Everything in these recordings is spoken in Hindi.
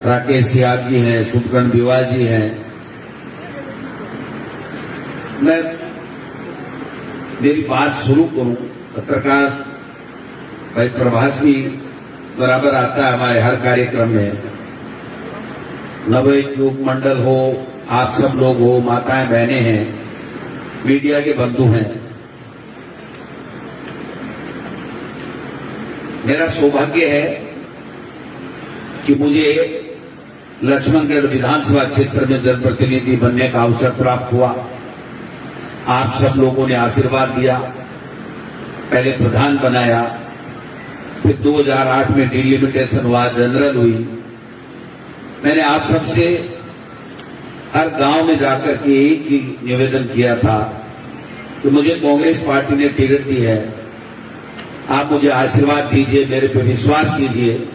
राकेश यादव जी हैं, सुखकर्ण बिवा जी हैं। मैं मेरी बात शुरू करूं, पत्रकार भाई प्रभास भी बराबर आता है हमारे हर कार्यक्रम में। नवयुग युग मंडल हो, आप सब लोग हो, माताएं बहनें हैं, मीडिया के बंधु हैं। मेरा सौभाग्य है कि मुझे लक्ष्मणगढ़ विधानसभा क्षेत्र में जनप्रतिनिधि बनने का अवसर प्राप्त हुआ। आप सब लोगों ने आशीर्वाद दिया, पहले प्रधान बनाया, फिर 2008 में डिलिमिटेशन हुआ, जनरल हुई। मैंने आप सबसे हर गांव में जाकर के एक ही निवेदन किया था कि मुझे कांग्रेस पार्टी ने टिकट दी है, आप मुझे आशीर्वाद दीजिए, मेरे पे विश्वास कीजिए,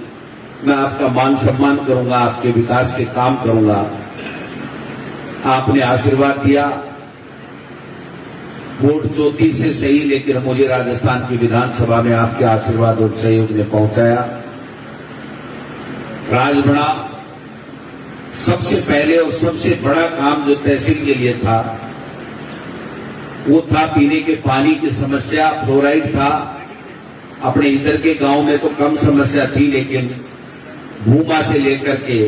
मैं आपका मान सम्मान करूंगा, आपके विकास के काम करूंगा। आपने आशीर्वाद दिया, वोट 34 से सही, लेकिन मुझे राजस्थान की विधानसभा में आपके आशीर्वाद और सहयोग ने पहुंचाया। राजबड़ा सबसे पहले और सबसे बड़ा काम जो तहसील के लिए था वो था पीने के पानी की समस्या। फ्लोराइड था, अपने इधर के गांव में तो कम समस्या थी, लेकिन भूमा से लेकर के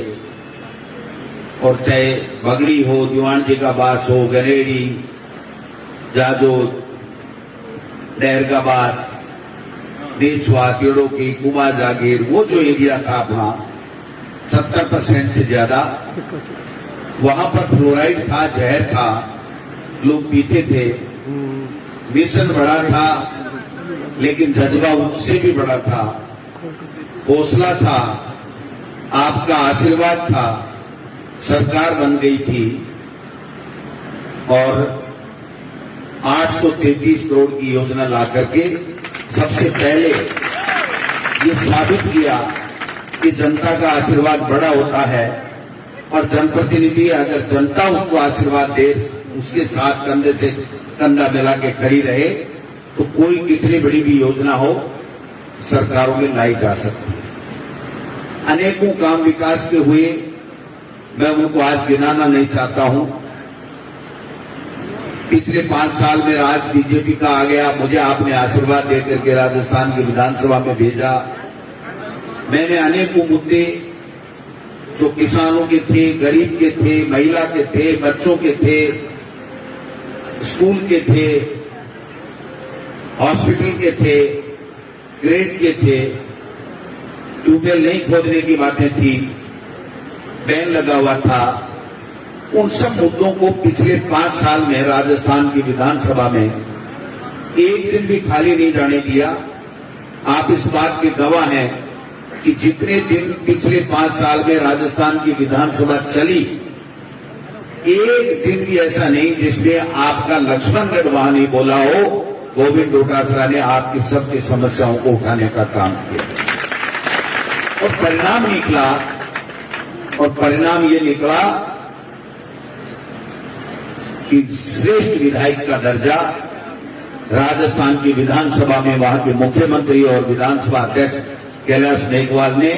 और चाहे बगड़ी हो, दीवान जी का बास हो, गनेड़ी, जाजो, डहर का बास, देछुआ, तिड़ो की, कुमा जागीर, वो जो एरिया था अपना 70% से ज्यादा, वहां पर फ्लोराइड था, जहर था, लोग पीते थे। मिशन बड़ा था, लेकिन जज्बा उससे भी बड़ा था, हौसला था, आपका आशीर्वाद था, सरकार बन गई थी और 833 करोड़ की योजना ला करके सबसे पहले ये साबित किया कि जनता का आशीर्वाद बड़ा होता है और जनप्रतिनिधि अगर जनता उसको आशीर्वाद दे, उसके साथ कंधे से कंधा मिला के खड़ी रहे, तो कोई कितनी बड़ी भी योजना हो सरकारों में लाई जा सकती है। अनेकों काम विकास के हुए, मैं उनको आज गिनाना नहीं चाहता हूं। पिछले 5 साल में राज बीजेपी का आ गया, मुझे आपने आशीर्वाद देकर के राजस्थान की विधानसभा में भेजा। मैंने अनेकों मुद्दे जो किसानों के थे, गरीब के थे, महिला के थे, बच्चों के थे, स्कूल के थे, हॉस्पिटल के थे, ग्रेड के थे, ट्यूबवेल नहीं खोदने की बातें थी, बैन लगा हुआ था, उन सब मुद्दों को पिछले 5 साल में राजस्थान की विधानसभा में एक दिन भी खाली नहीं जाने दिया। आप इस बात के गवाह हैं कि जितने दिन पिछले 5 साल में राजस्थान की विधानसभा चली, एक दिन भी ऐसा नहीं जिसमें आपका लक्ष्मणगढ़ वहां नहीं बोला हो। गोविंद डोटासरा ने आपकी सबकी समस्याओं को उठाने का काम किया और परिणाम निकला, और परिणाम ये निकला कि श्रेष्ठ विधायक का दर्जा राजस्थान की विधानसभा में वहां के मुख्यमंत्री और विधानसभा अध्यक्ष कैलाश मेघवाल ने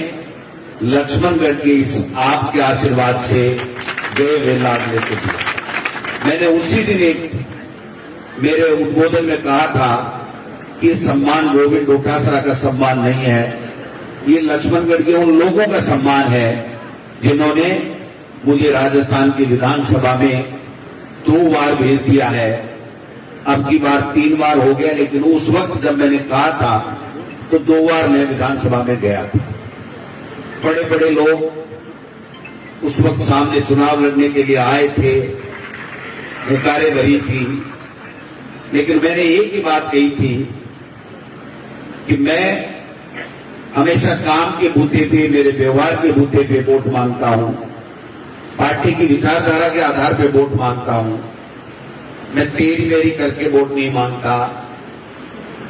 लक्ष्मणगढ़ के इस आपके आशीर्वाद से गए वे लाभ लेते दिया। मैंने उसी दिन एक मेरे उद्बोधन में कहा था कि सम्मान गोविंद डोटासरा का सम्मान नहीं है, ये लक्ष्मणगढ़ के उन लोगों का सम्मान है जिन्होंने मुझे राजस्थान की विधानसभा में 2 बार भेज दिया है। अब की बार 3 बार हो गया, लेकिन उस वक्त जब मैंने कहा था तो 2 बार मैं विधानसभा में गया था। बड़े बड़े लोग उस वक्त सामने चुनाव लड़ने के लिए आए थे, हुंकारे भरी थी, लेकिन मैंने एक ही बात कही थी कि मैं हमेशा काम के बूते पे, मेरे व्यवहार के बूते पे वोट मांगता हूं, पार्टी की विचारधारा के आधार पे वोट मांगता हूं। मैं तेरी मेरी करके वोट नहीं मांगता,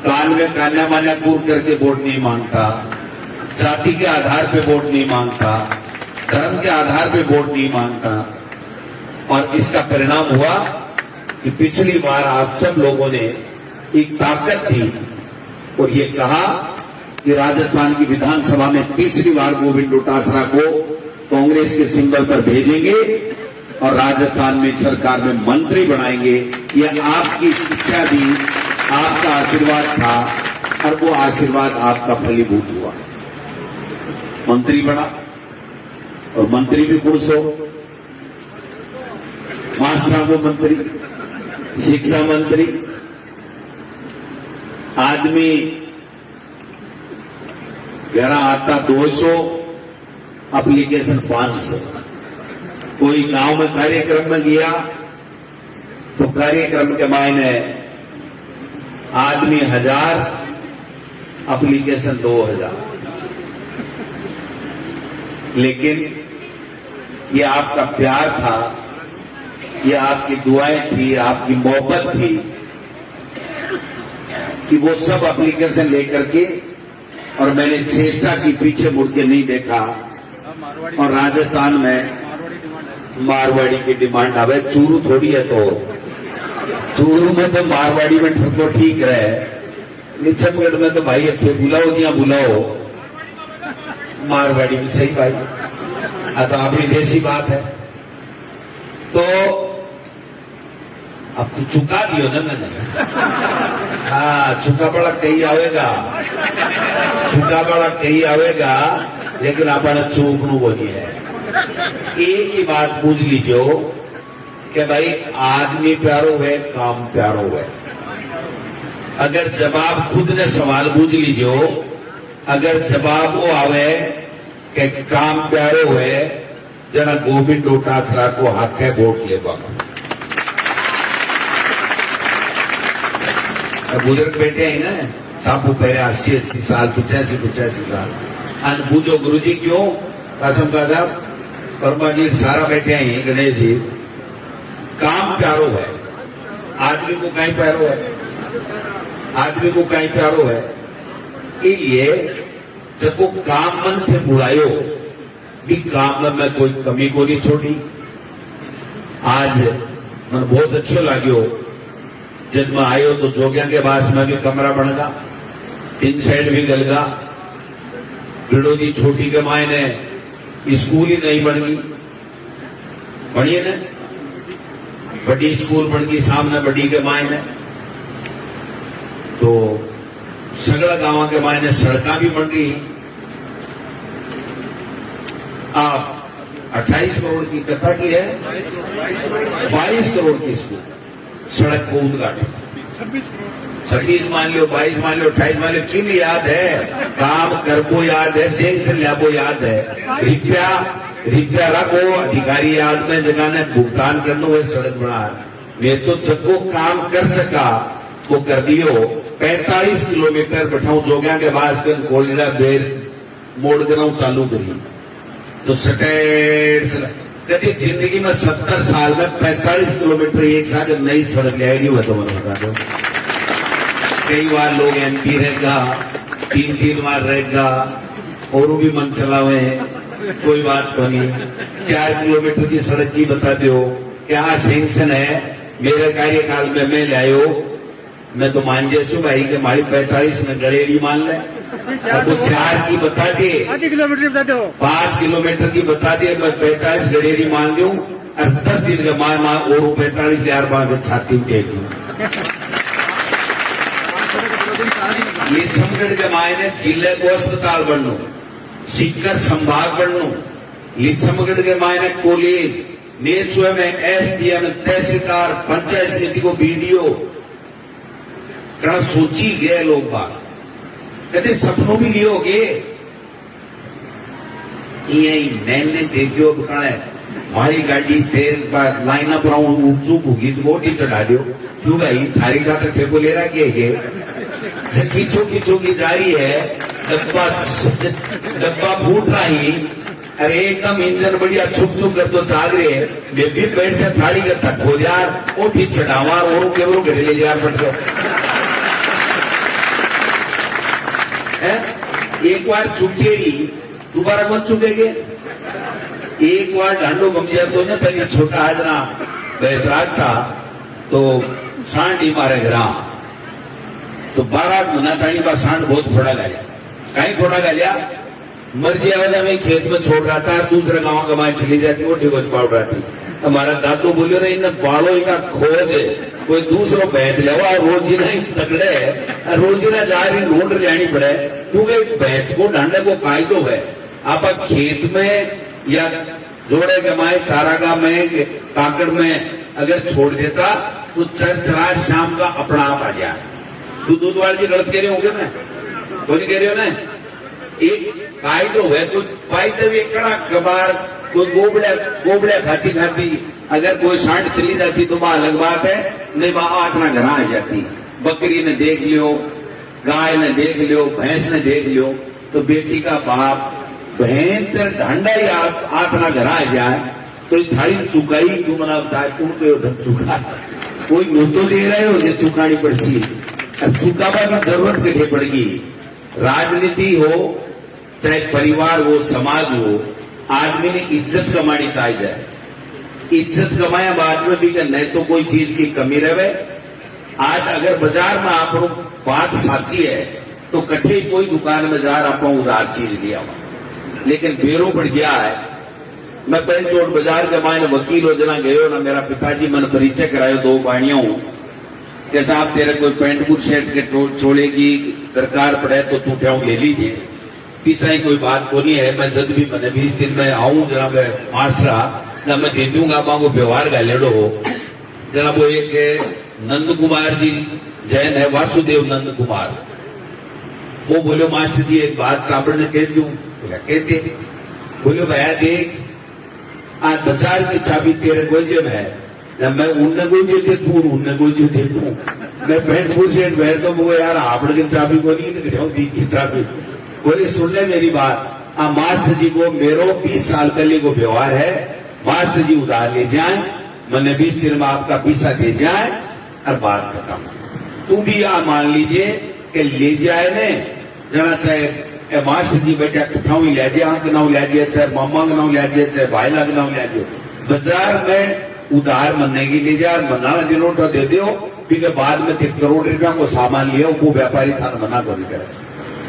कान में कान्या मान्या कूद करके वोट नहीं मांगता, जाति के आधार पे वोट नहीं मांगता, धर्म के आधार पे वोट नहीं मांगता। और इसका परिणाम हुआ कि पिछली बार आप सब लोगों ने एक ताकत थी और ये कहा कि राजस्थान की विधानसभा में तीसरी बार गोविंद डोटासरा को कांग्रेस के सिंबल पर भेजेंगे और राजस्थान में सरकार में मंत्री बनाएंगे। यह आपकी इच्छा थी, आपका आशीर्वाद था और वो आशीर्वाद आपका फलीभूत हुआ। मंत्री बना और मंत्री भी पुरुष हो, मास्टर को मंत्री, शिक्षा मंत्री, आदमी घर आता 200, एप्लीकेशन 500। कोई गांव में कार्यक्रम में गया तो कार्यक्रम के मायने आदमी 1000, एप्लीकेशन 2000। लेकिन ये आपका प्यार था, ये आपकी दुआएं थी, आपकी मोहब्बत थी कि वो सब एप्लीकेशन लेकर के, और मैंने चेष्टा की, पीछे मुड़ के नहीं देखा। और राजस्थान में मारवाड़ी की डिमांड आवे, चूरू थोड़ी है, तो चूरू में तो मारवाड़ी में ठको ठीक रहे, निचमगढ़ में तो भाई अच्छे बुलाओ दिया बुलाओ, मारवाड़ी में सही भाई, तो अपनी देसी बात है। तो अब तो चुका दियो ना मैंने, हाँ चुका बड़ा कहीं आवेगा, चुका बड़ा कहीं आवेगा, लेकिन अपने चूक नु बोली है। एक ही बात पूछ लीजियो कि भाई आदमी प्यारो है, काम प्यारो है। अगर जवाब खुद ने सवाल पूछ लीजियो, अगर जवाब वो आवे कि काम प्यारो है, जना गोविंद डोटासरा को हाथ है वोट ले बाबा। बुजुर्ग बैठे हैं ना, सापू पहले 80 साल, 85 साल, अन पूछो गुरु जी क्यों, कसम का साहब वर्मा जी सारा बैठे हैं, गणेश जी, काम प्यारो है। आदमी को कहीं प्यारो है, आदमी को कहीं प्यारो है, इसलिए जब वो काम मन थे बुलायो भी, काम में मैं कोई कमी को नहीं छोड़ी। आज मन बहुत अच्छो लाग्यो, जब मैं आयो तो जोगिया के पास में भी कमरा बन गा, इनसाइड भी गल गा, बिड़ोदी छोटी के मायने स्कूल ही नहीं बन गई, बढ़िए ना, बड़ी स्कूल बन गई सामने बड़ी के मायने, तो सगड़ा गांव के मायने सड़का भी बन रही। आप 28 करोड़ की कथा की है, 22 करोड़ की स्कूल सड़क को उद्घाटन, 26 मान लो, 22 मान लो, 28 मान लो, किन याद है, काम करबो याद है, सेंस लाबो याद है, रिप्या रखो, अधिकारी याद में जगह ने भुगतान करना हुए सड़क बना। मैं तो जगो काम कर सका वो कर दियो। 45 किलोमीटर बैठाऊ जोगिया के बाद कोलिडा बेर मोड़ कराऊ चालू करी, तो सटेट कभी जिंदगी में 70 साल में 45 किलोमीटर एक साथ नई सड़क ले आएगी, वह तो मैंने बता दो। कई बार लोग एमपी रहेगा, 3 बार रहेगा, और भी मन चलावे, कोई बात को नहीं। 4 किलोमीटर की सड़क की बता दो, क्या सेंक्शन है मेरे कार्यकाल में मैं लायो, मैं तो मान जैसू भाई कि हमारी 45 में गड़ेड़ी मान ले, अब वो 4 की बता दे, 8 किलोमीटर बता दो, 5 किलोमीटर की बता दे, मैं 45 गड़ेड़ी मान दूं, और 10 दिन का मार और 45,000 बार छाती टेक लू। ये समगढ़ के मायने जिले को अस्पताल बनू, सीकर संभाग बनू, समगढ़ के मायने कॉलेज, नेचुए में एसडीएम, तहसीलदार, पंचायत समिति को बीडीओ कड़ा सोची गए लोग बात, कदे सपनों भी लियोगे, यही मैंने देखियो कड़ा हमारी गाड़ी तेल लाइन अप चूक होगी तो वोट ही चढ़ा दो, क्यों भाई थारी का तो ठेको ले रहा के खींचो खींचो की जा रही है, डब्बा फूट रहा ही, अरे एकदम इंजन बढ़िया छुप छुप कर तो चाल रहे है, बेबी बैठ से थाड़ी का तक हो यार, वो ठीक चढ़ावा और केवरों घड़े ले यार पट गए। एक बार चुकेगी दोबारा कौन चुकेगे, एक बार डांडो गमजा तो न पहले छोटा आजना बेहतराज था तो सांड ही मारे ग्राम, तो 12 महीना टाणी का सांड बहुत थोड़ा गाया, कहीं थोड़ा गाया मर्जी आवाज में खेत में छोड़ रहा था, दूसरे गांव कमाए चली जाती, वो ठीक पड़ रहा थी। हमारा दादू बोले रहे इन बालों का खोज है, कोई दूसरो भैंस लेवा रोजी नहीं तगड़े रोजी ना जा रही ढूंढ जानी पड़े, क्योंकि भैंस को ढांडे को कायदो है। आप खेत में या जोड़े के माए चारागा में काकड़ में अगर छोड़ देता तो चरचरा शाम का अपना आप आ जाए। तू दूध वाली जी गलत कह रहे होंगे ना, कोई कह रहे हो ना, एक कायदो है तो पाई हुए कड़ा कबार कोई गोबड़िया खाती खाती अगर कोई सांड चली जाती तो वह अलग बात है, नहीं वह आत्मा घर आ जाती। बकरी ने देख लियो, गाय ने देख लियो, भैंस ने देख लियो, तो बेटी का बाप भैंस ढांडा ही आत्मा घर आ जाए तो थाली चुकाई क्यों मना बताए तुम को चुका कोई नो तो दे रहे हो ये चुकानी पड़ती, अब चुकावा की जरूरत कटे पड़ेगी। राजनीति हो चाहे परिवार हो समाज हो, आदमी ने इज्जत कमानी चाहिए। इज्जत कमाया बाद में भी नहीं तो कोई चीज की कमी रहे। आज अगर बाजार में आप बात साची है तो कठे कोई दुकान में जा आप उधार चीज लिया हुआ, लेकिन बेरो बढ़ गया है। मैं पेंचोट बाजार के मायने वकील हो जना गयो ना, मेरा पिताजी मैंने परिचय करायो दो बाणियों के साहब तेरे कोई पेंट बुट शर्ट के छोड़े की दरकार पड़े तो तू क्या ले लीजिए, पीछा ही कोई बात को नहीं है। मैं जब भी मैंने 20 दिन में आऊं जनाब मास्टर ना मैं दे दूंगा मांगो व्यवहार का लेडो हो। जनाब वो एक नंद कुमार जी जैन है, वासुदेव नंद कुमार, वो बोले मास्टर जी एक बात कापड़ ने कह दूं, कहते बोले भैया देख आज बाजार की चाबी तेरे गोजेब है, मैं उनने गोजे देखू उनने गोजे देखू, मैं पेंट बुट शर्ट पहन तो वो यार आपड़ की चाबी को नहीं दी की चाबी। बोले सुन ले मेरी बात, मास्टर जी को मेरो 20 साल के लिए को व्यवहार है, मास्टर जी उधार ले जाए, मैंने 20 दिन में आपका पैसा दे जाए और बात खत्म। तू भी आ मान लीजिए कि ले जाए ने जना चाहे मास्टर जी बेटा कठाऊ ले जाए, आंक नाव ले जाए, चाहे मामा का नाव ले जाए, चाहे भाई का नाव ले जाए, बाजार में उधार मनने की ले जाए, मनाना दिनों तो दे दो, फिर बाद में 3 करोड़ रुपया को सामान लिया वो व्यापारी था मना को नहीं करे।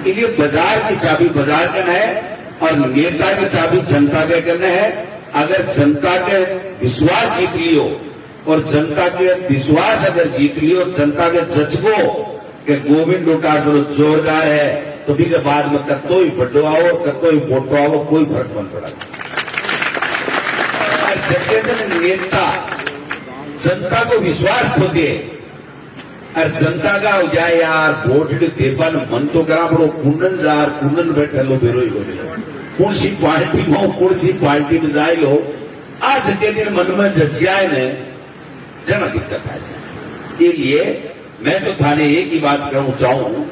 इसलिए बाजार की चाबी बाजार का है और नेता की चाबी जनता के करना है। अगर जनता के विश्वास जीत लियो और जनता के विश्वास अगर जीत लियो, जनता के जज्बो के गोविंद डोटासरो जोरदार है तो भी के बाद में कत्तो ही बड्डो आओ कत्तो ही मोटो आओ कोई फर्क नहीं पड़ा। जब नेता जनता को विश्वास खो दे और जनता का हो जाए यार वोट देवन मन तो करा पड़ो कुंडन जार कुंडन बैठे लो बेरो ही बोले कौन सी पार्टी में कौन सी पार्टी में जाए लो, आज के दिन मन में जसियाए ने जना दिक्कत आ जाए। इसलिए मैं तो थाने एक ही बात कहूं चाहूं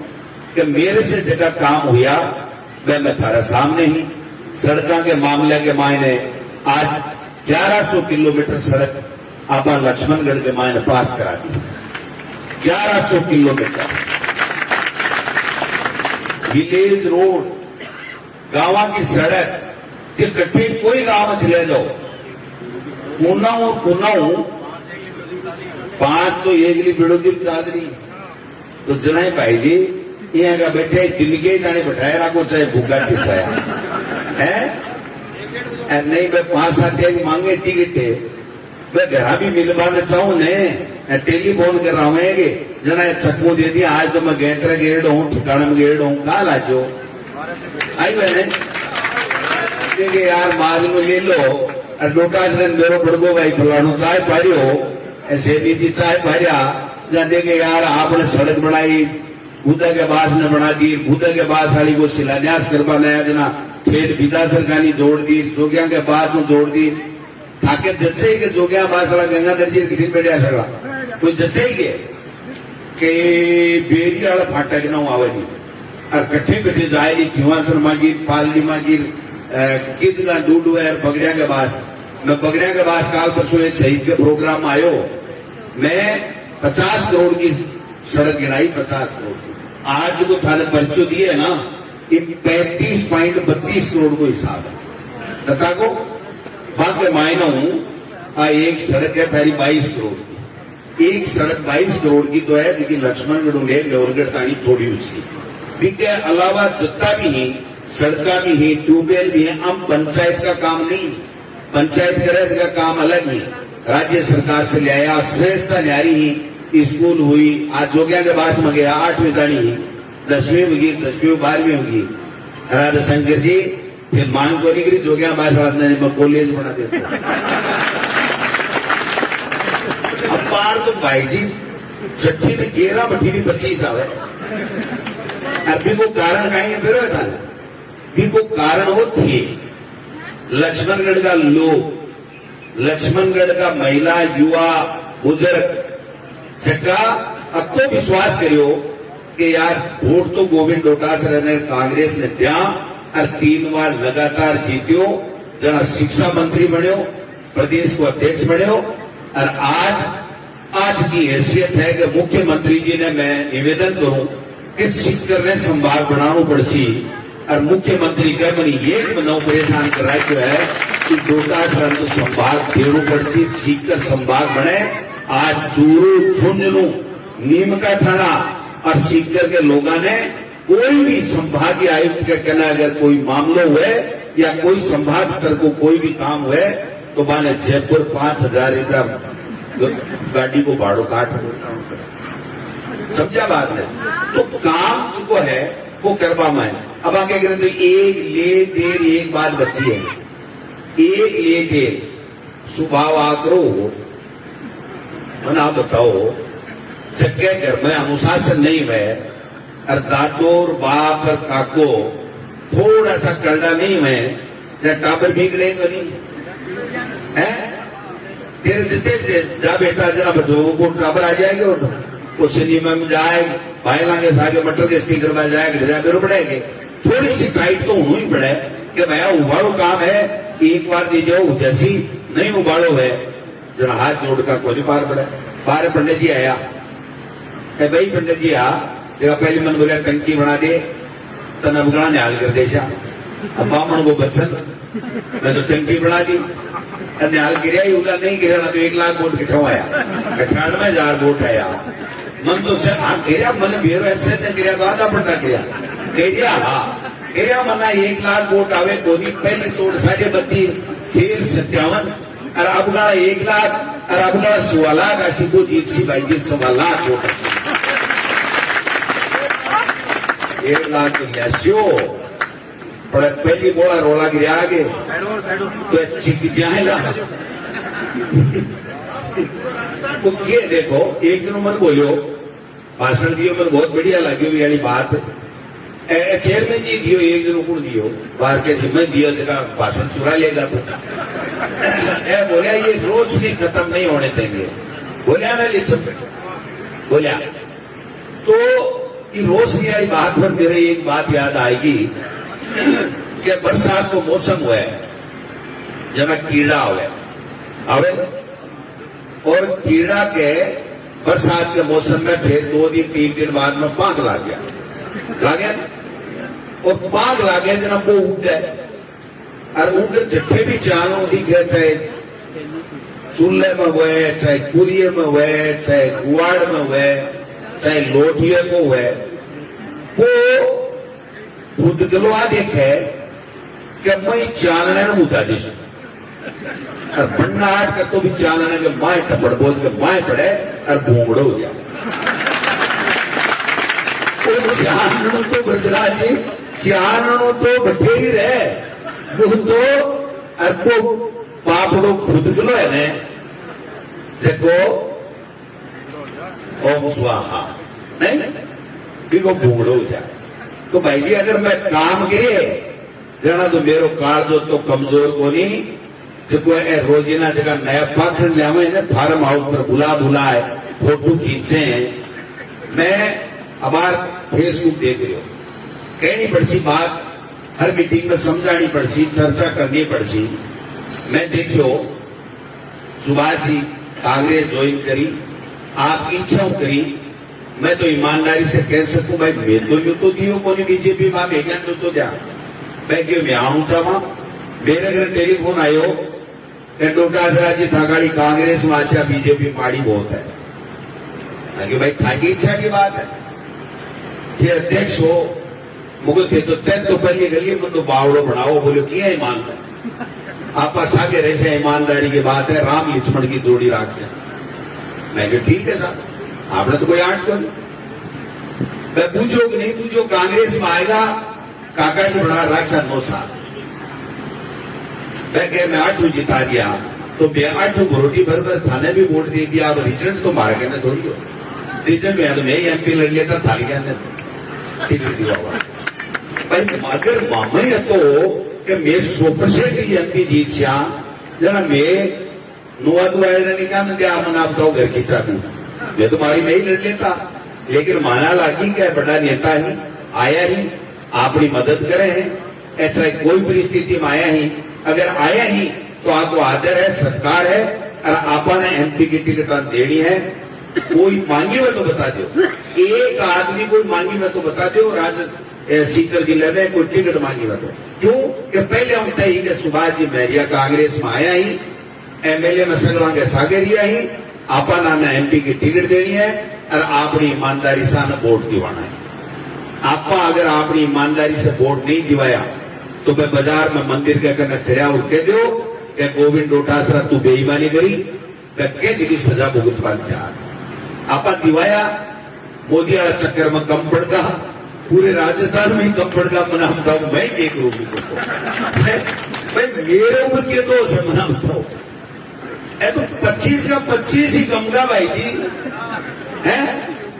कि मेरे से जगह काम हुआ मैं थारा सामने ही सड़कों के मामले के मायने आज 1100 किलोमीटर सड़क आप लक्ष्मणगढ़ के मायने पास करा दी। 1100 किलोमीटर विलेज रोड गांव की सड़क के कट्ठे कोई गांव में चले जाओ कुनाऊ 5 तो एक बिड़ोदी चादरी तो जनाए भाई जी यहाँ का बैठे जिंदगी जाने बैठाया राखो चाहे भूखा पिसाया है नहीं मैं 5-7 एक मांगे टिकट है मैं घर भी मिलवाना चाहूं ने टेलीफोन कर रहा हूँ जना चक्कू दे दिया आज तो मैं गैत्र गेड़ हूँ ठिकाने में गेड़ हूँ कहा लाजो आई मैंने देखे यार माल में ले लो और लोटा मेरो पड़गो भाई फलानो चाय पारी हो ऐसे नीति चाय पारिया जहाँ देखे यार आपने सड़क बनाई भूदा के बास ने बना दी, भूदा के बास वाली को शिलान्यास करवा नया जना फिर विदा सरकारी जोड़ दी, जोगिया के बास में जोड़ दी, थाके जच्चे ही के जोगिया बास वाला गंगाधर जी गिरी पेड़िया सड़ा कोई जच्चे ही के बेरी वाला फाटा के ना आवे नहीं और कट्ठे कट्ठे जाएगी खिवासर मागिर पालनी मागिर कितना डूडू है बगड़िया के बास। मैं बगड़िया के बास काल परसों एक शहीद के प्रोग्राम आयो, मैं 50 करोड़ की सड़क गिनाई 50 करोड़ की। आज जो थाने पर्चो दिए ना ये 35.32 करोड़ को हिसाब है तथा को बाकी मायना हूं एक सड़क है थारी 22 करोड़ की, एक सड़क 22 करोड़ की तो है लेकिन लक्ष्मणगढ़ ले लोहरगढ़ तानी थोड़ी उसकी के अलावा जितना भी सड़का भी है, ट्यूबवेल भी है। हम पंचायत का काम नहीं, पंचायत गरज का काम अलग ही राज्य सरकार से ले आया। श्रेष्ठ न्यारी ही स्कूल हुई, आज जोगिया के पास में गया 8वीं दानी 10वीं होगी, 10वीं 12वीं होगी। राधा शंकर जी फिर मांग को निकली जोगिया बास में कॉलेज बना देते। अब बार तो भाई जी छठी में 11 बठी में 25 आवे। अभी को कारण कहीं है फिर भी को कारण वो थे लक्ष्मणगढ़ का लोग, लक्ष्मणगढ़ का महिला युवा बुजुर्ग सका अब तो विश्वास करियो कि यार वोट तो गोविंद डोटासरा ने कांग्रेस ने दिया और 3 बार लगातार जीत्यो, जना शिक्षा मंत्री बन्यो, प्रदेश को अध्यक्ष बन्यो। और आज की हैसियत है कि मुख्यमंत्री जी ने मैं निवेदन करूं कि सीकर ने संभाग बनाना पड़सी और मुख्यमंत्री का मनी एक महीना परेशान कर रहा है कि डोटासरा तो संभाग देणु पड़सी, सीकर संभाग बने। आज चूरू, झुंझुनू, नीम का थाना और सीकर के लोगों ने कोई भी संभागीय आयुक्त का कहना अगर कोई मामला हुए या कोई संभाग स्तर को कोई भी काम हुए तो माने जयपुर 5,000 रुपया गाड़ी को भाड़ो काट समझा बात है। तो काम जो है वो करवा में अब आगे करें तो एक ले देर एक बात बची है, एक ले देर सुबह आकरो मना बताओ जगह घर में अनुशासन नहीं है और दादोर बाप और काको थोड़ा सा करना नहीं है या टाबर बिगड़ेगा नहीं है। फिर जा बेटा जरा बच्चों को टाबर आ जाएंगे वो सिनेमा में जाए भाई लागे सागे मटर के स्टीकर में जाएगा जाकर पड़ेंगे। थोड़ी सी टाइट तो होनी ही पड़े कि भैया उबाड़ो काम है एक बार दीजिए जैसी नहीं उबाड़ो है जरा हाथ जोड़ का कोई पार पड़े। बाहर पंडित जी आया भाई पंडित जी आ जगह पहली मन बोलिया टंकी बना दे तन अबगड़ा न्याल कर देशा। अब बामण को बच्चन मैं तो टंकी बना दी न्याल गिरा ही उला नहीं गिरा ना तो 1 लाख वोट गिठवाया 98,000 वोट आया। मन तो से हाँ गिरा मन भेरो ऐसे गिरा तो आधा पड़ता गिरा हाँ गिरा मना 1 लाख वोट आवे कोई पहली तोड़ 32.5 फिर 57 और अबगड़ा 1 लाख और अबगड़ा 16 लाख ऐसी को जीत सी भाई जी 16 लाख वोट 1 लाख ऐसियो पर पहली बोला रोला गिरा आगे तो चिक जाएगा तो ये देखो एक दिन मन बोलियो भाषण दियो मन बहुत बढ़िया लगी वाली बात। चेयरमैन जी दियो एक दिन को दियो बाहर के जिम्मे दियो जगह भाषण चुरा लेगा तो बोलिया ये रोशनी खत्म नहीं होने देंगे बोलिया ना लिख बोलिया तो ये रोशनी वाली बात पर मेरे एक बात याद आएगी कि बरसात को मौसम हुआ है जब कीड़ा हुआ अवे और कीड़ा के बरसात के मौसम में फिर 2 दिन 3 दिन बाद में पांक ला गया और पांक ला गया जना वो उठ गए और उनके जट्ठे भी चालों दिखे चाहे चूल्हे में हुए चाहे कुरिये में हुए चाहे कुआड़ में हुए चाहे लोटिये को हुए वो उदगलवा देखे कि मैं चालने में उठा दी और बनना हाट कर तो भी चालने के माए थप्पड़ बोल के माए पड़े और भूंगड़ो हो गया। चानणो तो बजरा जी चानणो तो बैठे ही रहे वो तो अरबो पापड़ो खुदगलो है ने देखो ओम स्वाहा नहीं बिगो भूंगड़ो हो जाए। तो भाई जी अगर मैं काम गिरे जना तो मेरो काल जो तो कमजोर को नहीं जो रोजीना जगह नया पाखंड लिया फार्म हाउस पर बुला है फोटो खींचे हैं। मैं हमार फेसबुक देख रही हूँ कहनी पड़सी बात हर मीटिंग में समझानी पड़सी चर्चा करनी पड़सी। मैं देखियो सुभाष जी कांग्रेस ज्वाइन करी आपकी इच्छा करी मैं तो ईमानदारी से कह सकूं भाई मैं तो यू तो दियो को बीजेपी में भेजन तो दिया मैं क्यों मैं आऊं था मेरे घर टेलीफोन आयो कि डोटासरा जी थागाड़ी कांग्रेस वासिया बीजेपी पार्टी बहुत है कि भाई थाकी इच्छा की बात है ये अध्यक्ष हो मुगल थे तो तैन तो पहले गली में तो बावड़ो बनाओ, बोलो क्या ईमानदार आपा सागे रहे से ईमानदारी की बात है, राम लक्ष्मण की जोड़ी राख से। मैं कहा ठीक है साहब, आपने तो कोई आठ कर मैं पूछो कि नहीं पूछो, कांग्रेस में आएगा काका जी बना रखा 9 साल। मैं 8 जिता दिया तो मैं 8 रोटी भर भर थाने भी वोट दे दिया। अब रिजल्ट तो मार के थोड़ी हो, रिजल्ट में तो मैं एमपी लड़ लेता था टिकट दिया हुआ भाई। मगर मामा ही तो कि मैं 100% एमपी जीत छा जना मैं नुआ दुआ नहीं कहा मैं क्या मना बताओ घर की चाबी मैं तुम्हारी मैं ही लड़ लेता। लेकिन माना लागी क्या बड़ा नेता ही आया ही अपनी मदद करे है, ऐसा कोई परिस्थिति में आया ही, अगर आया ही तो आपको आदर है सत्कार है और आपने एमपी की टिकट देनी है। कोई मांगी हुए तो बता दो, एक आदमी कोई मांगी हुए तो बता दो सीकर जिले में कोई टिकट मांगी हुआ तो क्यों कि पहले हम तय कि सुभाष जी मैरिया कांग्रेस में आया ही एमएलए में सगवा के सागरिया ही आपा ने एमपी की टिकट देनी है और अपनी ईमानदारी से वोट दिवाना है। आपा अगर अपनी ईमानदारी से वोट नहीं दिवाया तो मैं बाजार में मंदिर के कने खड़ा उठ के दो कि गोविंद डोटासरा तू बेईमानी करी मैं कैद की सजा भुगतवा तैयार। आपा दिवाया मोदी वाला चक्कर में कम पड़ गया, पूरे राजस्थान में ही कम पड़ गया मना बताऊ मैं एक रूपी को भाई मेरे ऊपर के दोष है मना बताऊ तो 25 का 25 ही कम का भाई जी है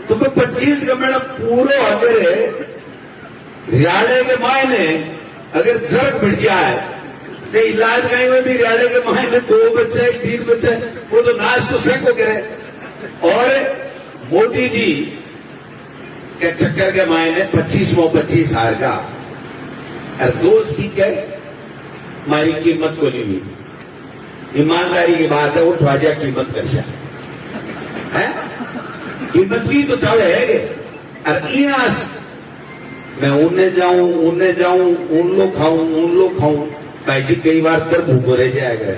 तो 25 का मैडम पूरा अगर रियाड़े के मायने अगर जरक बढ़ जाए तो इलाज कहीं में भी रियाड़े के मायने 2 बच्चे 3 बच्चे वो तो नाश तो सैको करे। और मोदी जी के चक्कर के मायने 25 हार का और दोस्त की क्या हमारी कीमत को नहीं हुई। ईमानदारी की बात है, वो ख्वाजा कीमत कर सकता है, कीमत की तो चाहे है। और यहाँ मैं उन्हें जाऊं उन लोग खाऊं भाई जी कई बार तर भूखो रह जाएगा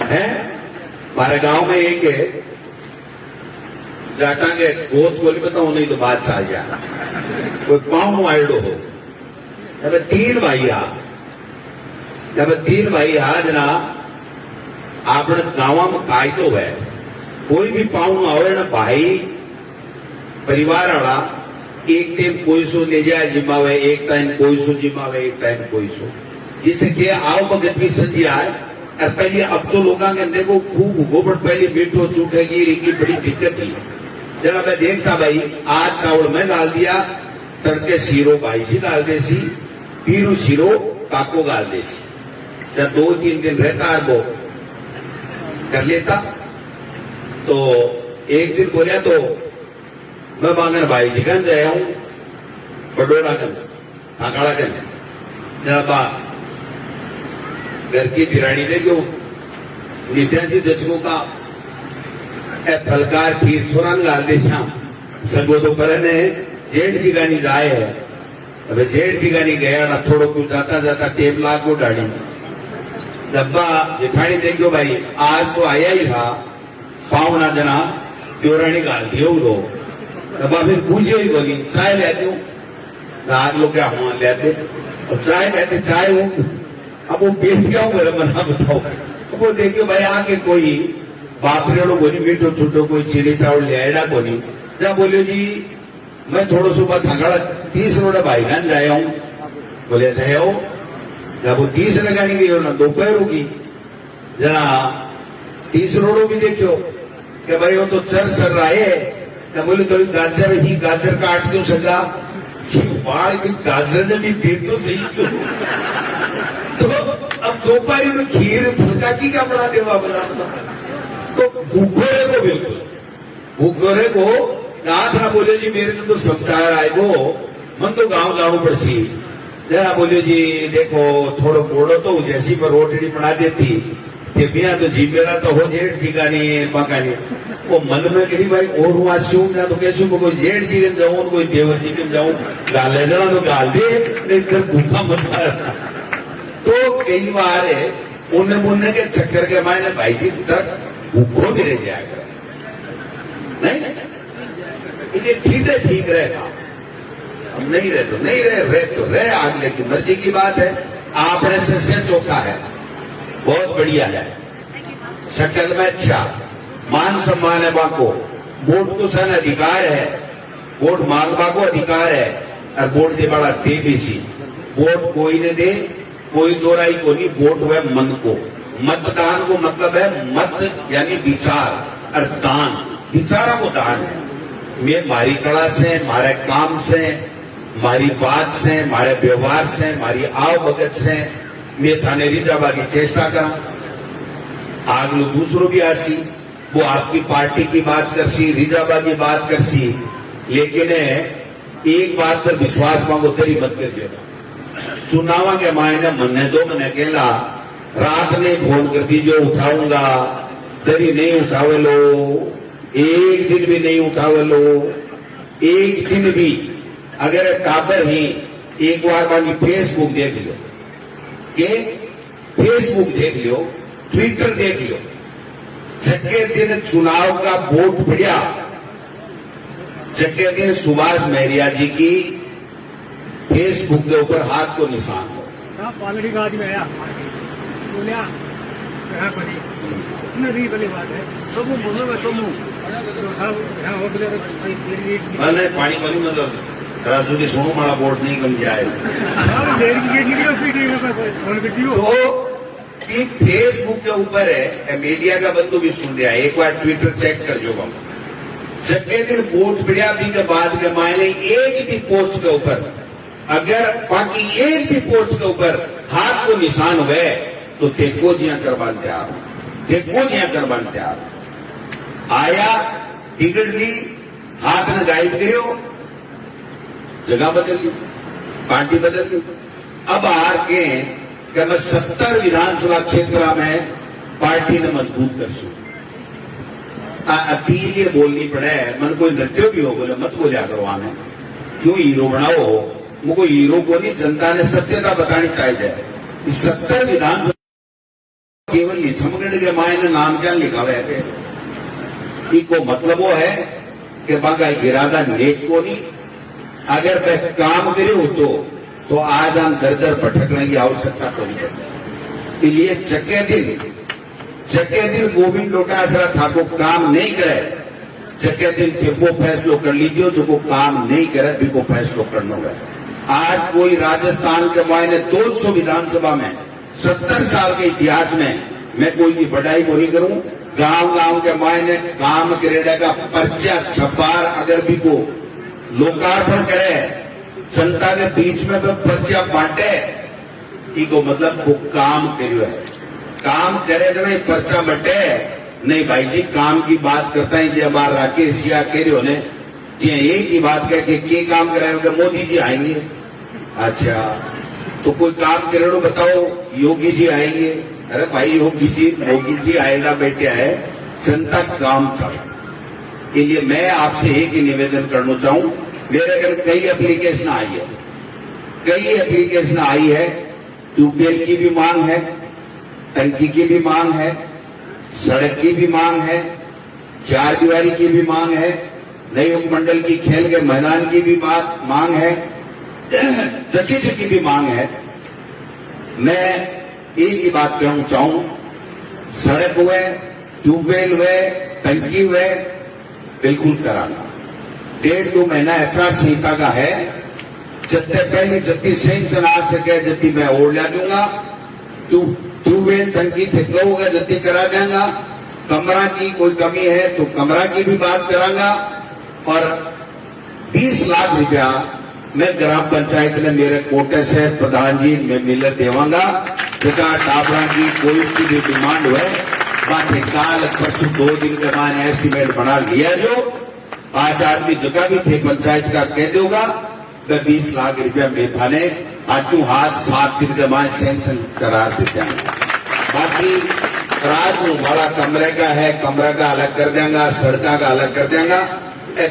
है। हमारे गांव में एक है जाटांगे गोद को बताऊं नहीं तो बात आ जाए कोई पाँव आयडो हो जब 3 भाई हा जना आपने गाँव में कायदो है कोई भी पाँव आवे ना भाई परिवार वाला एक टाइम कोई सो ले जाए जिम्मावे, एक टाइम कोई सो जिम्मावे, एक टाइम कोई सो, जिससे कि आओ भगत भी सजी आए। और पहले अब तो लोगों के अंदर को खूब भूगो पर पहले मीठो चूटेगी की बड़ी दिक्कत थी। जरा मैं देखता भाई आज चावल में डाल दिया, तड़के सीरो भाई जी डाल दे सी, पीरू सीरो काको डाल दे सी, जब 2-3 दिन रहता है वो कर लेता। तो एक दिन बोलिया तो मैं मांगन भाई जी कन गया हूं बडोरा कन आकाड़ा कन जरा घर की बिरानी देखो नित्यासी दशकों का फलकार खीर सोरान गाल दे श्याम संगो तो पर ने जेठ जी गानी जाए है। अब जेठ जी गानी गया ना थोड़ो कुछ जाता जाता टेप लाख को डाली डब्बा जेठानी देखो भाई आज तो आया ही था पावना जना त्योरानी गाल दियो दो डब्बा फिर पूछो ही बोली चाय लेते हूँ आज लोग क्या हुआ लेते और चाय लेते चाय हूँ अब वो बेच गया हूँ मेरा मना बताओ वो देखियो भाई आके कोई बापरेड़ो कोनी मीठो छूटो कोई चीनी चावल ले आएगा कोनी जब बोलियो जी मैं थोड़ा सुबह थकाड़ा 30 रोड़ा भाई गान जाया हूँ बोले ऐसा हो जब वो 30 लगानी गई हो ना दोपहर होगी जरा 30 रोड़ो भी देखो कि भाई वो तो चर सर रहा है क्या बोले थोड़ी गाजर काट दो सजा बाढ़ की गाजर ने भी दे तो सही क्यों। तो अब दोपहर में खीर फुलका की क्या बना देवा बना तो भूखोरे को बिल्कुल भूखोरे को रात ना बोले जी मेरे को तो समझाया आए वो मन तो गांव जाऊं पड़सी जरा बोलियो जी देखो थोड़ो बोड़ो तो जैसी पर रोटी बना देती कि बिया तो जी मेरा तो हो जेठ जी का नहीं पका नहीं वो मन में कही भाई और हुआ शू ना तो कैसे कोई जेठ जी के जाऊं कोई देवर जी के जाऊं गाले जरा तो गाल दे नहीं तो भूखा मत तो कई बार उन्हें मुन्ने के चक्कर के मायने भाई जी तक भूखो भी रह जाएगा नहीं ये ठीक रहेगा। हम नहीं रहे तो नहीं रहे तो रहे, अगले की मर्जी की बात है। आपने से चौथा है, बहुत बढ़िया है, शक्ल में अच्छा, मान सम्मान है बाको, वोट तो सन अधिकार है, वोट मांगवा को अधिकार है, और वोट दे बड़ा दे बेसी। वोट कोई ने दे, कोई दोराई को नहीं, वोट हुआ मन को। मतदान को मतलब है मत यानी विचार, और दान विचारों को दान है। मैं मारी कला से, मारे काम से, मारी बात से, मारे व्यवहार से, मारी आव भगत से मैं थाने रिजाबा की चेष्टा करा। आगलो दूसरों भी आसी, वो आपकी पार्टी की बात करसी, रिजाबा की बात करसी, लेकिन एक बात पर विश्वास मांगो, तेरी मत कर दिया चुनावा के मायने मन्ने दो, मैंने कहला रात ने फोन कर दी जो उठाऊंगा, तेरी नहीं उठावे लो, एक दिन भी नहीं उठावे लो, एक दिन भी। अगर टाबर ही एक बार बाकी फेसबुक देख लो, के फेसबुक देख लो, ट्विटर देख लो, जगह दिन चुनाव का वोट बढ़िया, जगह दिन सुभाष महरिया जी की फेसबुक के ऊपर हाथ को निशान हो। क्वालिटी का आदमी आया बोलिया कहा पड़ी इतनी री वाली बात है, सोमू बोलो मैं सोमू हो गया मैंने पानी पानी मतलब राजू की सोमू मारा वोट नहीं कम जाए तो ये फेसबुक के ऊपर है, मीडिया का बंधु भी सुन रहा है, एक बार ट्विटर चेक कर जो हम जगह दिन वोट बढ़िया भी के बाद के मायने एक भी पोस्ट के ऊपर, अगर बाकी एक भी पोस्ट के ऊपर हाथ को निशान हुए तो देखो जिया करवान तैयार, देखो जिया करवान तैयार। आया टिकट ली, हाथ ने गाइड करो, जगह बदल ली, पार्टी बदल ली। अब हार के मैं 70 विधानसभा क्षेत्र में पार्टी ने मजबूत कर सू अपील ये बोलनी पड़े, मन कोई नृत्य भी हो बोले मत बोलिया करो, आने क्यों हीरो बनाओ, मुझको हीरो को नहीं, जनता ने सत्यता बतानी चाहिए। इस 70 विधानसभा केवल छमगढ़ के मायने नाम क्या लिखा हुआ है, इको मतलब वो है कि बागा इरादा नेक को नहीं, अगर वह काम करे हो तो आज हम दर दर भटकने की आवश्यकता तो नहीं पड़ती। इसलिए जगह दिन गोविंद डोटासरा ठाकुर काम नहीं करे, जगह दिन के वो फैसलो कर लीजिए, जो को काम नहीं करे भी को फैसलो करना है। आज कोई राजस्थान के मायने 200 विधानसभा में 70 साल के इतिहास में मैं कोई की बढ़ाई को नहीं करूं, गांव के मायने काम करेड़ा का पर्चा छपार अगर भी को लोकार्पण करे, जनता के बीच में वो पर्चा बांटे, इको मतलब वो काम करियो है, काम करे तो नहीं पर्चा बटे नहीं। भाई जी काम की बात करता है जी, बार राकेश या करियो ने जी एक ही बात कह के काम कराएगा, मोदी जी आएंगे, अच्छा तो कोई काम करेड़ो बताओ, योगी जी आएंगे, अरे भाई योगी जी आएगा बेटे है, जनता काम चल। इसलिए मैं आपसे एक ही निवेदन करना चाहूं, मेरे घर कई एप्लीकेशन आई है, ट्यूबवेल की भी मांग है, टंकी की भी मांग है, सड़क की भी मांग है, चार दीवारी की भी मांग है, नई उपमंडल की खेल के मैदान की भी मांग है, जगह की भी मांग है। मैं एक ही बात कहना चाहूं, सड़क हुए, ट्यूबवेल हुए, टंकी हुए, बिल्कुल कराना। 1.5-2 महीना आचार संहिता का है, जितने पहले जितनी सैंक्शन आ सके जितनी मैं और ला दूंगा, ट्यूबवेल टंकी ठेकोगा जितनी करा देंगा, कमरा की कोई कमी है तो कमरा की भी बात करांगा, और 20 लाख रुपया मैं ग्राम पंचायत ने मेरे कोटे से प्रधान जी में मिलकर देवांगा, जगह टाबरा की कोई सी भी डिमांड हुए, बाकी काल परसों 2 दिन के बाद एस्टीमेट बना लिया, जो 5 आदमी जगह भी थे पंचायत का कह दोगा, मैं 20 लाख रुपया में थाने हाथों हाथ 7 दिन के बाद सैंक्शन करार देते हैं। बाकी रात हमारा कमरे का है, कमरा का अलग कर देंगे, सड़का का अलग कर देंगे,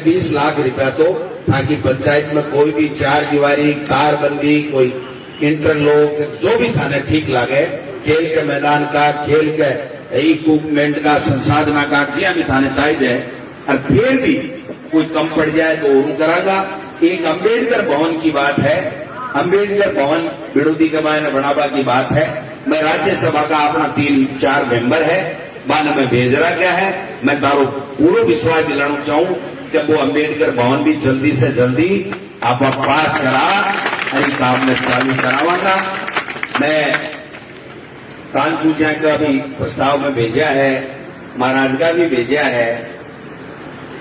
20 लाख रुपया तो ताकि पंचायत में कोई भी चार दीवारी, तारबंदी, कोई इंटरलॉक जो भी थाने ठीक लगे, खेल के मैदान का, खेल के इक्विपमेंट का, संसाधना का जिया भी थाने चाहिए, और फिर भी कोई कम पड़ जाए तो वो करागा, एक अंबेडकर भवन की बात है, अंबेडकर भवन विरोधी के बारे में बढ़ावा की बात है। मैं राज्यसभा का अपना 3-4 मेंबर है, बाने में भेजरा क्या है, मैं तारो पूरा विश्वास दिलाना चाहूं कि वो अंबेडकर भवन भी जल्दी से जल्दी आप पास करा और काम में चालू करावागा। मैं कान सूचना का भी प्रस्ताव में भेजा है, महाराज का भी भेजा है,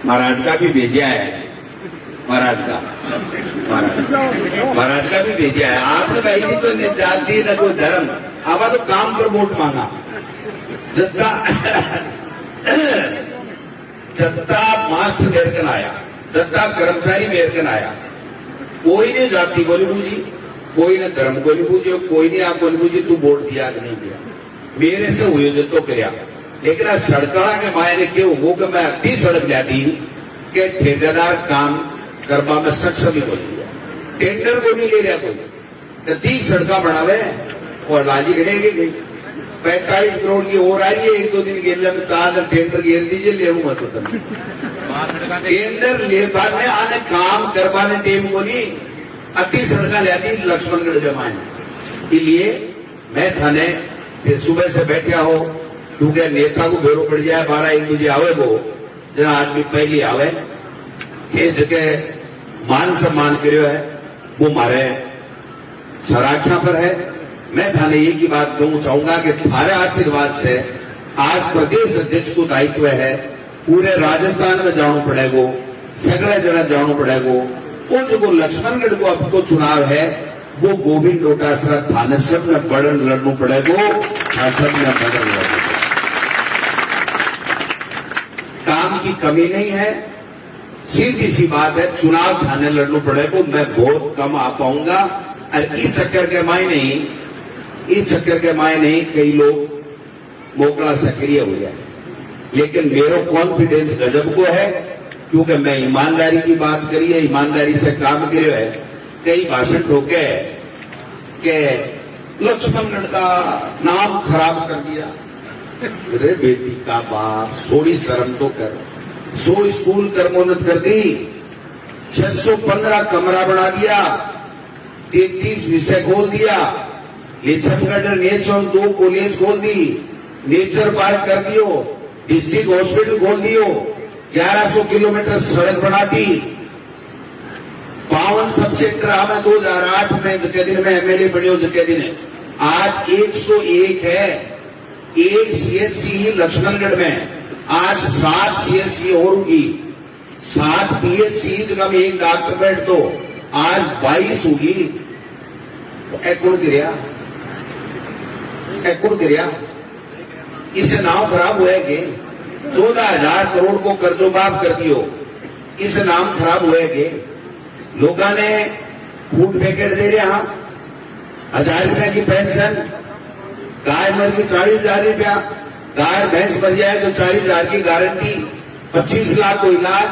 महाराज का भी भेजा है, महाराज का भी भेजा है। आपने भाई जी तो न जाति न कोई धर्म, आवा तो काम पर वोट मांगा। जत्ता जत्ता मास्टर मेरकन आया, जत्ता कर्मचारी मेरकन आया, कोई ने जाति को नहीं पूछी, कोई ने धर्म को नहीं पूछे, कोई ने आपको नहीं पूछी तू वोट दिया कि नहीं दिया। मेरे से हुए जो तो कराया, लेकिन सड़का के माया ने क्यों वो कि मैं अति सड़क जाती कि ठेकेदार काम करवा में सक्षम ही बोल दिया, टेंडर को नहीं ले रहा कोई, 30 सड़का बढ़ावे और लाजी गिरेगी 45 करोड़ की और आई है। 1-2 दिन गेले में 4 टेंडर घेर दीजिए, ले मत टेंडर ले पाने आने काम करवाने टेम को नहीं अति सड़का लेती लक्ष्मणगढ़ जमाए। इसलिए मैं थाने फिर सुबह से बैठा हो क्योंकि नेता को बेरो पड़ जाए 12-1 बजे आवे वो जना आदमी पहले आवे ये जगह मान सम्मान करो है वो मारे सराख्या पर है। मैं थाने ये की बात कहूं चाहूंगा कि थारे आशीर्वाद से आज प्रदेश अध्यक्ष को दायित्व है, पूरे राजस्थान में जाना पड़ेगा, सगले जगह जाना पड़ेगा। वो जो लक्ष्मणगढ़ को अब तो चुनाव है वो गोविंद डोटासरा थाने सब में बड़न लड़ना पड़ेगा, सब में बड़न लड़ना। काम की कमी नहीं है, सीधी सी बात है, चुनाव थाने लड़ना पड़ेगा। मैं बहुत कम आ पाऊंगा और इस चक्कर के माय नहीं कई लोग मोकला सक्रिय हो जाए, लेकिन मेरा कॉन्फिडेंस गजब को है क्योंकि मैं ईमानदारी की बात करी है, ईमानदारी से काम करे है। कई भाषण ठोके कि लक्ष्मणगढ़ का नाम खराब कर दिया। अरे बेटी का बाप थोड़ी शर्म तो कर, 100 स्कूल कर्मोन्नत कर दी, 615 कमरा बना दिया, 33 विषय खोल दिया, लक्ष्मणगढ़ नेचर 2 कॉलेज खोल दी, नेचर पार्क कर दियो, डिस्ट्रिक्ट हॉस्पिटल खोल दियो, 1100 किलोमीटर सड़क बना दी, 52 सब सेंटर हमें 2008 में जगह दिन में एमएलए बने हो जगह दिन आज 101 है। 1 सीएचसी लक्ष्मणगढ़ में आज 7 सीएचसी और होगी, 7 पीएचसी जगह में 1 डॉक्टर बैठ तो आज 22 होगी। कौन गिरिया इससे नाम खराब हुआ कि 14,000 करोड़ को कर्जो माफ कर दियो, इससे नाम खराब हुआ कि लोगों ने फूड पैकेट दे रहा 1000 रुपया की पेंशन, गाय मर गई 40,000 रुपया, गाय भैंस मर जाए तो 40,000 की गारंटी, 25 लाख को इलाज,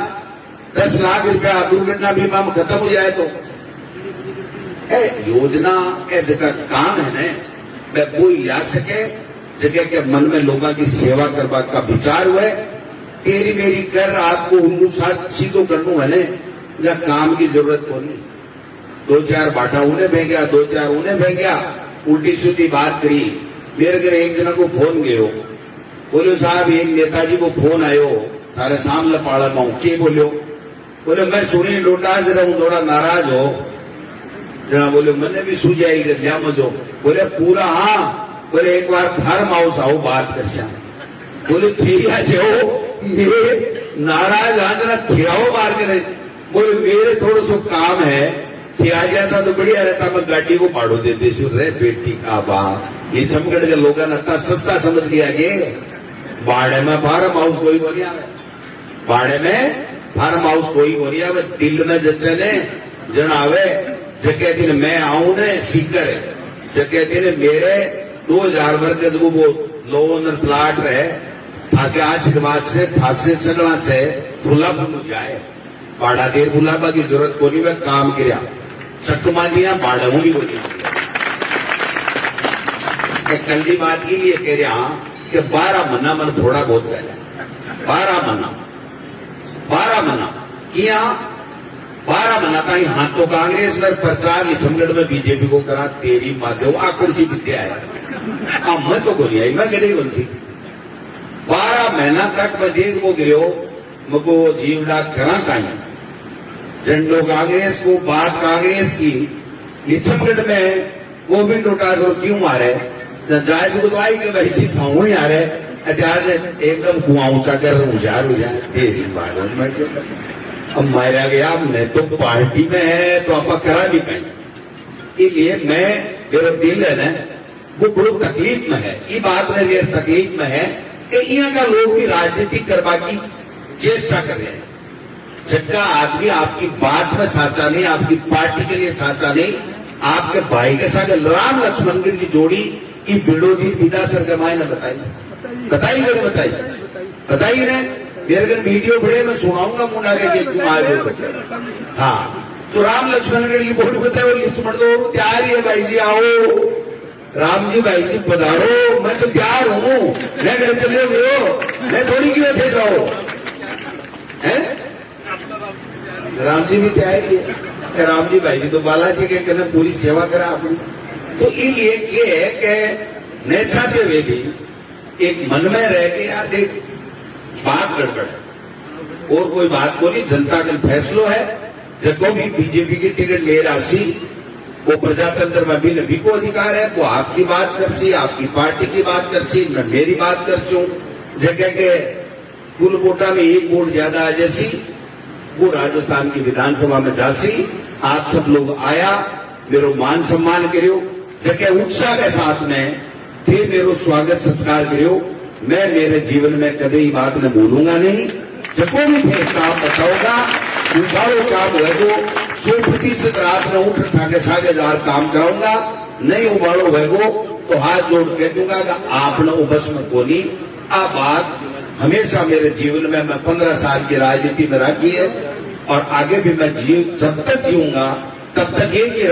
10 लाख रुपया दुर्घटना बीमा में खत्म हो जाए तो योजना के जगह काम है न मैं वो ला सके जगह के मन में लोगों की सेवा करवा का विचार हुए। तेरी मेरी कर आपको उनको साथ सीधो करना है न, या काम की जरूरत को नहीं। 2-4 बाटा उन्हें बह गया, 2-4 उन्हें बह गया, उल्टी सीधी बात करी। मेरे घर एक जना को फोन गयो, बोलो साहब एक नेताजी को फोन आयो तारे सामने पाड़ा माऊ के बोलो, बोले मैं सुनी लोटा जरा हूं थोड़ा नाराज हो जना, बोले मैंने भी सूझाई क्या मजो, बोले पूरा हाँ, बोले एक बार घर माउस आओ बात कर श्याम, बोले ठीक है जो मेरे नाराज आंजना थियाओ बार करे, बोले मेरे थोड़ा सो काम है आ जाता तो बढ़िया रहता, मैं गाड़ी को पाड़ो देते रे बेटी का बाप। ये चमगढ़ के लोगों ने इतना सस्ता समझ लिया कि बाड़े में फार्म हाउस कोई को नहीं आवे, बाड़े में फार्म हाउस कोई को नहीं आवे, दिल में जच्चे ने जन आवे जगह दिन मैं आऊं ने सीकर जगह दिन मेरे 2000 वर्ग जो वो लोन प्लाट रहे थाके आशीर्वाद से थाक से सगला से भूला भूल जाए, बाड़ा देर भूलाबा की जरूरत को नहीं, वह काम किया चक्मा दिया बाड़ा हुई बोली। कल्ली बात के लिए कह रहा कि 12 महीना मन थोड़ा बहुत पहले 12 महीना किया 12 मनाता ही हाँ तो कांग्रेस में प्रचार लिखमगढ़ में बीजेपी को करा तेरी माध्यम आ कुर्सी विद्या है मैं तो गोली आई मैं गिरी कुर्सी 12 महीना तक मैं देख वो गिरो मको जीवड़ा करा काई झंडो कांग्रेस को बात कांग्रेस की लिखमगढ़ में गोविंद डोटासर क्यों मारे जाए तो आई कि भाई जी था वही आ रहे अत्यार ने एकदम कुआं ऊंचा कर होशियार हो जाए तेरी मालूम मैं अब मारा गया मैं तो पार्टी में है तो आप करा भी कहीं इसलिए मैं मेरा दिल है ना वो बड़ो तकलीफ में है ये बात मेरी तकलीफ में है कि यहाँ का लोग भी राजनीति करवा की चेष्टा कर रहे हैं जिनका आदमी आपकी बात में साचा नहीं आपकी पार्टी के लिए साचा नहीं आपके भाई के साथ राम लक्ष्मण की जोड़ी की विरोधी पिता सर कमाए ना बताई ना मेरे घर वीडियो बड़े मैं सुनाऊंगा मुंडा के क्यों आए हाँ तो राम लक्ष्मण की बोली बताए वो लक्ष्मण तो तैयार ही है भाई जी आओ राम जी भाई जी पधारो मैं तो तैयार हूँ मैं घर चले हुए हो मैं थोड़ी क्यों थे जाओ है राम जी भी तैयार ही है राम जी भाई जी तो बालाजी के कहने पूरी सेवा करा अपनी तो इसलिए कि नहीं चाहते हुए भी एक मन में रह के यार देख बात गड़बड़ है और कोई बात को नहीं जनता का फैसलो है जब भी बीजेपी की टिकट ले राशि वो प्रजातंत्र में भी नबी को अधिकार है वो आपकी बात कर सी आपकी पार्टी की बात कर सी मैं मेरी बात कर चू जगह के कुल कोटा में एक वोट ज्यादा है जैसी वो राजस्थान की विधानसभा में जासी आप सब लोग आया मेरो मान सम्मान करियो जगह उत्साह के साथ में फिर मेरो स्वागत सत्कार करियो मैं मेरे जीवन में कभी ही बात न भूलूंगा नहीं जब भी फिर काम बताऊंगा उठाओ काम है वो 100% रात में उठ ठाके 7,500 काम कराऊंगा नहीं उबालो है वो तो हाथ जोड़ कह दूंगा कि आपने उबस में कोनी आ बात हमेशा मेरे जीवन में मैं 15 साल की राजनीति में रखी है और आगे भी मैं जब तक जीऊंगा तब तक ये ही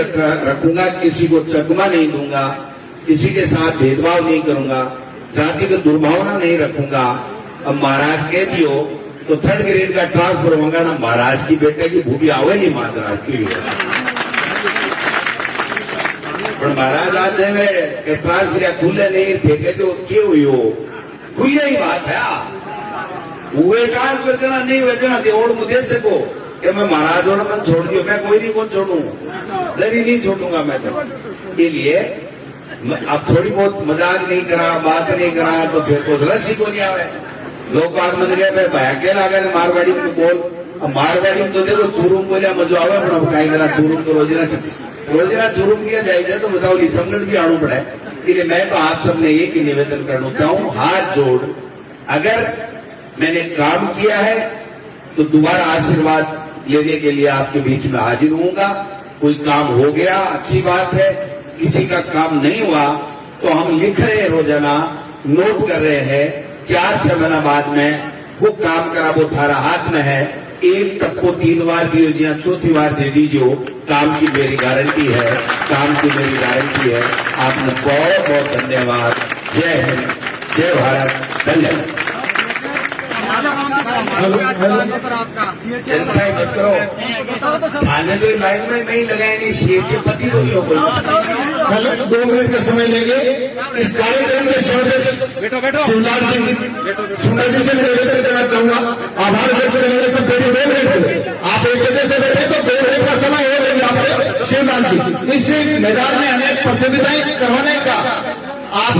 रखूंगा किसी को चकमा नहीं दूंगा किसी के साथ भेदभाव नहीं करूंगा जाति की दुर्भावना नहीं रखूंगा अब महाराज कह दियो तो 3rd ग्रेड का ट्रांसफर होगा ना महाराज की बेटे की भूमि आवे नहीं महाराज की पर महाराज आज के ट्रांसफर खुले नहीं थे कहते वो क्यों हुई हो खुले ही बात है वो ट्रांसफर करना नहीं वजना दे और मुझे से को कि मैं महाराज और मैं छोड़ दियो मैं कोई नहीं कौन छोड़ू दरी नहीं छोड़ूंगा मैं तो इसलिए अब थोड़ी बहुत मजाक नहीं करा बात नहीं करा तो फिर कुछ रस्सी को नहीं आवे लोग बात में गए मैं भया के लागे मारवाड़ी में बोल अब मारवाड़ी में तो देखो चूरूम बोलिया मजो आवे पर अब कहीं करा चूरूम तो रोजना चूरूम किया जाएगा तो बताओ लिसमगढ़ भी आड़ू पड़ा है इसलिए मैं तो आप सबने एक ही निवेदन करना चाहूँ हाथ जोड़ अगर मैंने काम किया है तो दोबारा आशीर्वाद लेने के लिए आपके बीच में हाजिर होऊंगा कोई काम हो गया अच्छी बात है किसी का काम नहीं हुआ तो हम लिख रहे हैं रोजाना नोट कर रहे हैं 4-6 महीना बाद में वो काम करा वो थारा हाथ में है एक टप्पो 3 बार दियो जिया चौथी बार दे दीजिए काम की मेरी गारंटी है काम की मेरी गारंटी है आपने बहुत बहुत धन्यवाद जय हिंद जय भारत धन्यवाद जनता ही मत करो थाने तो लाइन में नहीं लगाए नहीं सीएम के पति को भी हो कोई 2 मिनट का समय लेंगे इस कार्यक्रम में सुंदर जी से निवेदन करना चाहूंगा आभार व्यक्त करेंगे सब बेटे 2 मिनट आप 1 बजे से बैठे तो 2 मिनट का समय हो लेंगे आपसे शिवलाल जी इस मैदान में अनेक प्रतियोगिताएं करवाने का आप